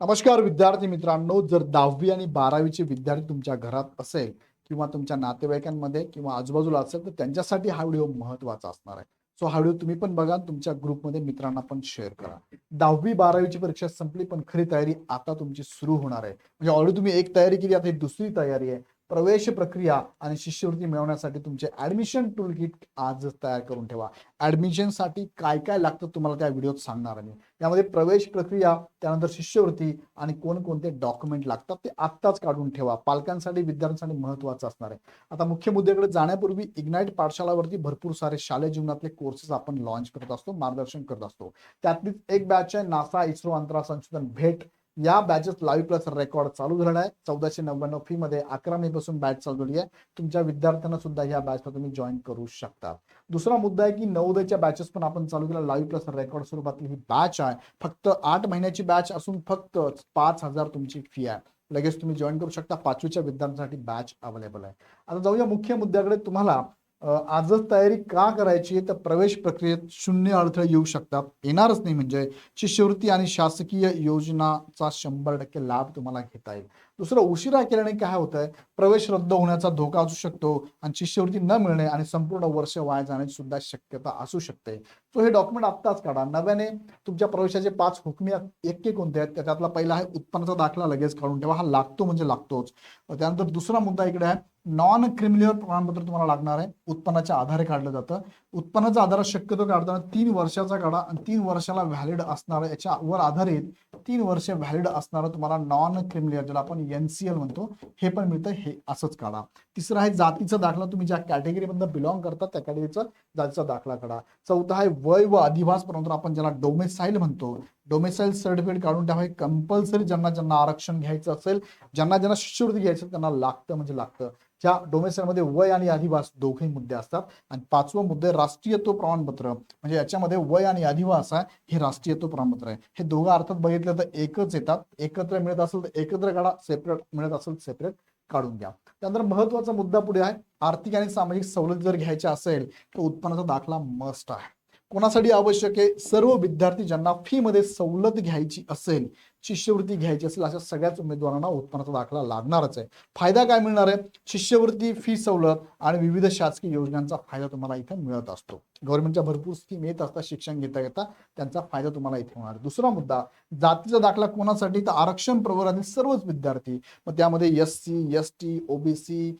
नमस्कार विद्यार्थी मित्रांनो, जर 10वी आणि 12वीचे विद्यार्थी तुमच्या घरात असेल किंवा तुमच्या नातेवाईकांमध्ये किंवा आजूबाजूला असेल तर त्यांच्यासाठी हा व्हिडिओ महत्त्वाचा असणार आहे. सो हा व्हिडिओ तुम्ही पण बघा, तुमच्या ग्रुपमध्ये मित्रांना पण शेअर करा. 10वी 12वीची परीक्षा संपली, पण खरी तयारी आता तुमची सुरू होणार आहे. म्हणजे ऑलरेडी तुम्ही एक तयारी केली, आता ही दुसरी तयारी आहे. प्रवेश प्रक्रिया आणि शिष्यवृत्ती मिळवण्यासाठी तुमचे ऍडमिशन टूल किट आजच तयार करून ठेवा. ऍडमिशनसाठी काय काय लागतं तुम्हाला त्या व्हिडिओत सांगणार आहे मी. यामध्ये प्रवेश प्रक्रिया, त्यानंतर शिष्यवृत्ती आणि कोणकोणते डॉक्युमेंट लागतात ते आत्ताच काढून ठेवा. पालकांसाठी विद्यार्थ्यांसाठी महत्त्वाचं असणार आहे. आता मुख्य मुद्द्याकडे जाण्यापूर्वी इग्नाइट पाठशालावरती भरपूर सारे शालेय जीवनातले कोर्सेस आपण लॉन्च करत असतो, मार्गदर्शन करत असतो. त्यातलीच एक बॅच आहे नासा इस्रो अंतराळ संशोधन भेट. या बॅचेस लाईव्ह प्लस रेकॉर्ड चालू झाला आहे. 1499 फी मध्ये 11 मे पासून बॅच चालू झाली आहे. तुमच्या विद्यार्थ्यांना सुद्धा या बॅचला तुम्ही जॉईन करू शकता. दुसरा मुद्दा आहे की नवोदयच्या बॅचेस पण आपण चालू केला. लाईव्ह प्लस रेकॉर्ड स्वरूपातली ही बॅच आहे. फक्त 8 महिन्याची बॅच असून फक्त 5,000 तुमची फी आहे. लगेच तुम्ही जॉईन करू शकता. 5वीच्या विद्यार्थ्यांसाठी बॅच अवेलेबल आहे. आता जाऊया मुख्य मुद्द्याकडे. तुम्हाला आजच तयारी का करायची तर प्रवेश प्रक्रियेत शून्य अडथळे येऊ शकतात, येणारच नाही. म्हणजे शिष्यवृत्ती आणि शासकीय योजनाचा 100% लाभ तुम्हाला घेता येईल. दुसरं, उशिरा केल्याने काय होतंय, प्रवेश रद्द होण्याचा धोका असू शकतो आणि शिष्यवृत्ती न मिळणे आणि संपूर्ण वर्ष वाया जाण्याची सुद्धा शक्यता असू शकते. तो हे डॉक्युमेंट आत्ताच काढा. नव्याने तुमच्या प्रवेशाचे 5 हुकमी एक्के कोणते आहेत, त्याच्यातला पहिला आहे उत्पन्नाचा दाखला. लगेच काढून ठेवा, हा लागतो म्हणजे लागतोच. त्यानंतर दुसरा मुद्दा इकडे आहे, नॉन क्रिमिलियर प्रमाणपत्र तुम्हाला लागणार आहे. उत्पन्नाच्या आधारे काढलं जातं. उत्पन्नाचा आधार शक्यतो काढताना 3 वर्षाचा काढा आणि 3 वर्षाला व्हॅलिड असणार, याच्यावर आधारित 3 वर्ष व्हॅलिड असणारं तुम्हाला नॉन क्रिमिलियर, ज्याला आपण NCL म्हणतो, हे पण मिळतं. हे असंच काढा. तिसरं आहे जातीचा दाखला. तुम्ही ज्या कॅटेगरीमधून बिलॉंग करता त्या कॅटेगरीचा जातीचा दाखला काढा. चौथा आहे वय व अधिवास प्रमाणपत्र, आपण ज्याला डोमेसाईल म्हणतो. डोमेसाईल सर्टिफिकेट काढून ठेवा. हे कंपल्सरी ज्यांना ज्यांना आरक्षण घ्यायचं असेल, ज्यांना ज्यांना शिष्यवृत्ती घ्यायचं त्यांना लागतं म्हणजे लागतं. त्या डोमेसाईलमध्ये वय आणि अधिवास दोघे मुद्दे असतात. आणि 5वं मुद्दे राष्ट्रीयत्व प्रमाणपत्र, म्हणजे याच्यामध्ये वय आणि अधिवास आहे, हे राष्ट्रीयत्व प्रमाणपत्र आहे. हे दोघं अर्थात बघितलं तर एकच येतात. एकत्र मिळत असेल तर एकत्र काढा, सेपरेट मिळत असेल सेपरेट काढून घ्या. त्यानंतर महत्वाचा मुद्दा पुढे आहे, आर्थिक आणि सामाजिक सवलत जर घ्यायच्या असेल तर उत्पन्नाचा दाखला मस्ट आहे. कोणासाठी आवश्यक आहे, सर्व विद्यार्थी ज्यांना फी मध्ये सवलत घ्यायची असेल, शिष्यवृत्ती घ्यायची असेल, अशा सगळ्याच उमेदवारांना उत्पन्नाचा दाखला लागणारच आहे. फायदा काय मिळणार आहे, शिष्यवृत्ती, फी सवलत आणि विविध शासकीय योजनांचा फायदा तुम्हाला इथे मिळत असतो. गव्हर्नमेंटच्या भरपूर स्कीम येत असतात शिक्षण घेता घेता, त्यांचा फायदा तुम्हाला इथे होणार. दुसरा मुद्दा, जातीचा दाखला कोणासाठी तर आरक्षण प्रवर्गातील सर्वच विद्यार्थी. मग त्यामध्ये SC ST OBC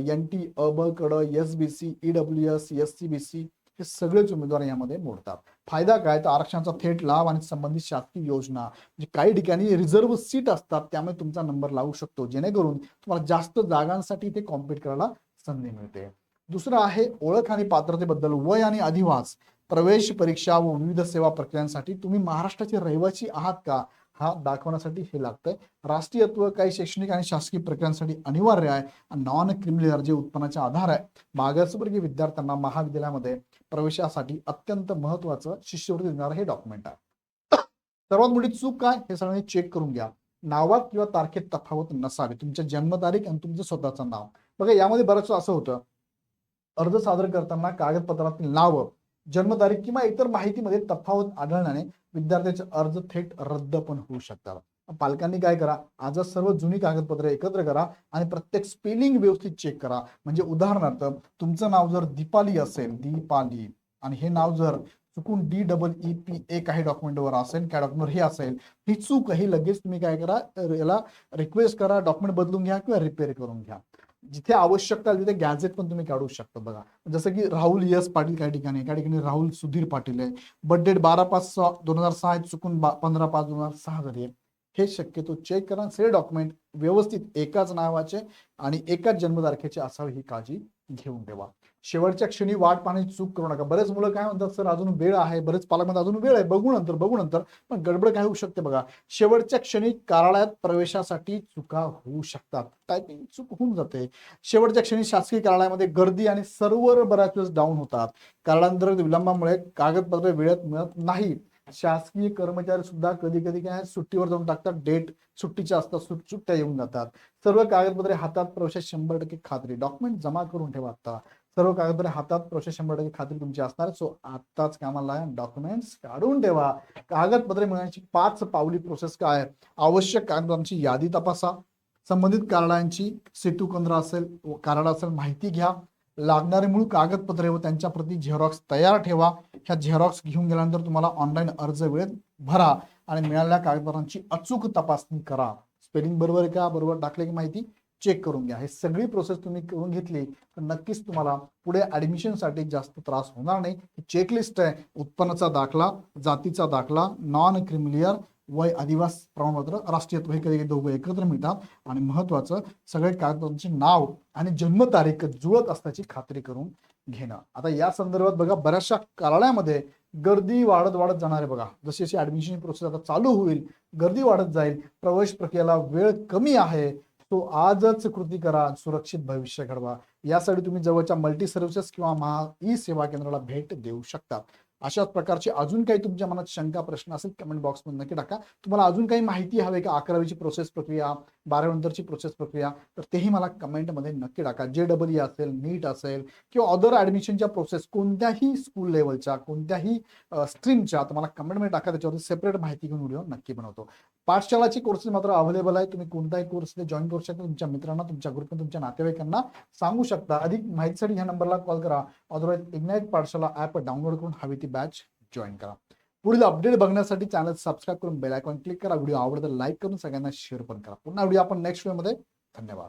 NT अ ब क ड SBC EWS SCBC हे सगळेच उमेदवार यामध्ये मोडतात. फायदा काय तर आरक्षणाचा थेट लाभ आणि संबंधित शासकीय योजना. म्हणजे काही ठिकाणी रिझर्व्ह सीट असतात, त्यामुळे तुमचा नंबर लागू शकतो, जेणेकरून तुम्हाला जास्त जागांसाठी इथे कॉम्पीट करायला संधी मिळते. दुसरं आहे ओळख आणि पात्रतेबद्दल. वय आणि अधिवास, प्रवेश परीक्षा व विविध सेवा प्रक्रियांसाठी तुम्ही महाराष्ट्राचे रहिवासी आहात का, हा दाखवण्यासाठी हे लागतंय. राष्ट्रीयत्व काही शैक्षणिक आणि शासकीय प्रक्रियांसाठी अनिवार्य आहे. नॉन क्रिमिलियर जे उत्पन्नाचा आधार आहे, मागासवर्गीय विद्यार्थ्यांना महाविद्यालयामध्ये प्रवेशासाठी अत्यंत महत्वाचं शिष्यवृत्ती देणारं हे डॉक्युमेंट आहे. सर्वात मोठी चूक काय, हे सगळ्यांनी चेक करून घ्या. नावात किंवा तारखेत तफावत नसावी. तुमच्या जन्मतारीख आणि तुमचं स्वतःचं नाव. बघा यामध्ये बरंच असं होतं, अर्ज सादर करताना कागदपत्रातील नाव, जन्मतारीख किंवा इतर माहितीमध्ये तफावत आढळल्याने विद्यार्थ्याचे अर्ज थेट रद्द पण होऊ शकतात. पालकांनी काय करा, आजच सर्व जुनी कागदपत्रे एकत्र करा आणि प्रत्येक स्पेलिंग व्यवस्थित चेक करा. म्हणजे उदाहरणार्थ तुमचं नाव जर दीपाली असेल, दीपाली, आणि हे नाव जर चुकून DEEPA काही डॉक्युमेंटवर असेल, काय डॉक्युमेंट हे असेल, ही चूक ही लगेच तुम्ही काय करा, याला रिक्वेस्ट करा, डॉक्युमेंट बदलून घ्या किंवा रिपेअर करून घ्या. जिथे आवश्यकता तिथे गॅझेट पण तुम्ही काढू शकता. बघा जसं की राहुल यस पाटील काही ठिकाणी राहुल सुधीर पाटील आहे, बर्थ डेट 12/5/2006 आहे, चुकून 15/5/2006 झाली आहे. हे शक्यतो चेक करा. सगळे डॉक्युमेंट व्यवस्थित एकाच नावाचे आणि एकाच जन्मतारखेचे असावे, ही काळजी घेऊन ठेवा. शेवटच्या क्षणी वाट पाहण्याची चूक करू नका. बरेच मुलं काय म्हणतात, सर अजून वेळ आहे, बरेच पालक म्हणतात अजून वेळ आहे, बघू नंतर. पण गडबड काय होऊ शकते बघा, शेवटच्या क्षणी कार्यालयात प्रवेशासाठी चुका होऊ शकतात, टायपिंग चूक होऊन जाते. शेवटच्या क्षणी शासकीय कार्यालयामध्ये गर्दी आणि सर्व्हर बऱ्याच वेळेस डाऊन होतात. कालांतरित विलंबामुळे कागदपत्रे वेळेत मिळत नाही. शासकीय कर्मचारी सुद्धा कधी कधी काय सुट्टीवर जाऊन टाकतात, डेट सुट्टीच्या असतात, सुट्ट्या येऊन जातात. सर्व कागदपत्रे हातात, प्रवेशात 100% खात्री. डॉक्युमेंट जमा करून ठेवा. आता सर्व कागदपत्रे हातात, प्रोसेस 100% खात्री तुमची असणार. सो आत्ताच कामाला डॉक्युमेंट्स काढून ठेवा. कागदपत्रे मिळण्याची 5 पावली प्रोसेस काय आहे? आवश्यक कागदांची यादी तपासा, संबंधित कार्डांची सेतू केंद्र असेल, कार्ड असेल माहिती घ्या, लागणारे मूळ कागदपत्रे व त्यांच्या प्रती झेरॉक्स तयार ठेवा. ह्या झेरॉक्स घेऊन गेल्यानंतर तुम्हाला ऑनलाईन अर्ज वेळेत भरा आणि मिळालेल्या कागदपत्रांची अचूक तपासणी करा. स्पेलिंग बरोबर आहे का, बरोबर टाकले की माहिती चेक करून घ्या. हे सगळी प्रोसेस तुम्ही करून घेतली तर नक्कीच तुम्हाला पुढे ऍडमिशनसाठी जास्त त्रास होणार नाही. ही चेकलिस्ट आहे. उत्पन्नाचा दाखला, जातीचा दाखला, नॉन क्रिमिलियर, वय, आदिवासी प्रमाणपत्र, राष्ट्रीयत्व हे कधी दोघं एकत्र मिळतात. आणि महत्वाचं सगळे कागदपत्रांचे नाव आणि जन्मतारीख जुळत असल्याची खात्री करून घेणं. आता या संदर्भात बघा बऱ्याचशा कार्यालयामध्ये गर्दी वाढत वाढत जाणार आहे. बघा जशी जशी ऍडमिशन प्रोसेस आता चालू होईल गर्दी वाढत जाईल, प्रवेश प्रक्रियेला वेळ कमी आहे. तो आजच कृती करा, सुरक्षित भविष्य घडवा. यासाठी तुम्ही जवळच्या मल्टी सर्व्हिसेस किंवा महा ई सेवा केंद्राला भेट देऊ शकता. अशाच प्रकारची अजून काही तुमच्या मनात शंका प्रश्न असेल कमेंट बॉक्समध्ये नक्की टाका. तुम्हाला अजून काही माहिती हवी का 11वीची प्रोसेस प्रक्रिया, 12वी नंतरची प्रोसेस प्रक्रिया, तर तेही मला कमेंटमध्ये नक्की टाका. JEE असेल, नीट असेल किंवा अदर ऍडमिशनच्या प्रोसेस कोणत्याही स्कूल लेवलच्या कोणत्याही स्ट्रीमच्या तुम्हाला कमेंटमध्ये टाका. त्याच्यावरती सेपरेट माहिती घेऊन व्हिडिओ नक्की बनवतो. पाठशालाची कोर्सेस मात्र अवेलेबल आहे. तुम्ही कोणताही कोर्स जॉईन करू शकता. तुमच्या मित्रांना, तुमच्या ग्रुपमध्ये, तुमच्या नातेवाईकांना सांगू शकता. अधिक माहितीसाठी ह्या नंबरला कॉल करा. अदरवाईज इग्नाइट पाठशाला ऍप डाउनलोड करून हवी ती बॅच जॉईन करा. पुढील अपडेट बघण्यासाठी चॅनल सबस्क्राईब करून बेल आयकॉन क्लिक करा. व्हिडिओ आवडला तर लाईक करून सगळ्यांना शेअर पण करा. पुन्हा व्हिडिओ आपण नेक्स्ट व्हिडिओमध्ये. धन्यवाद.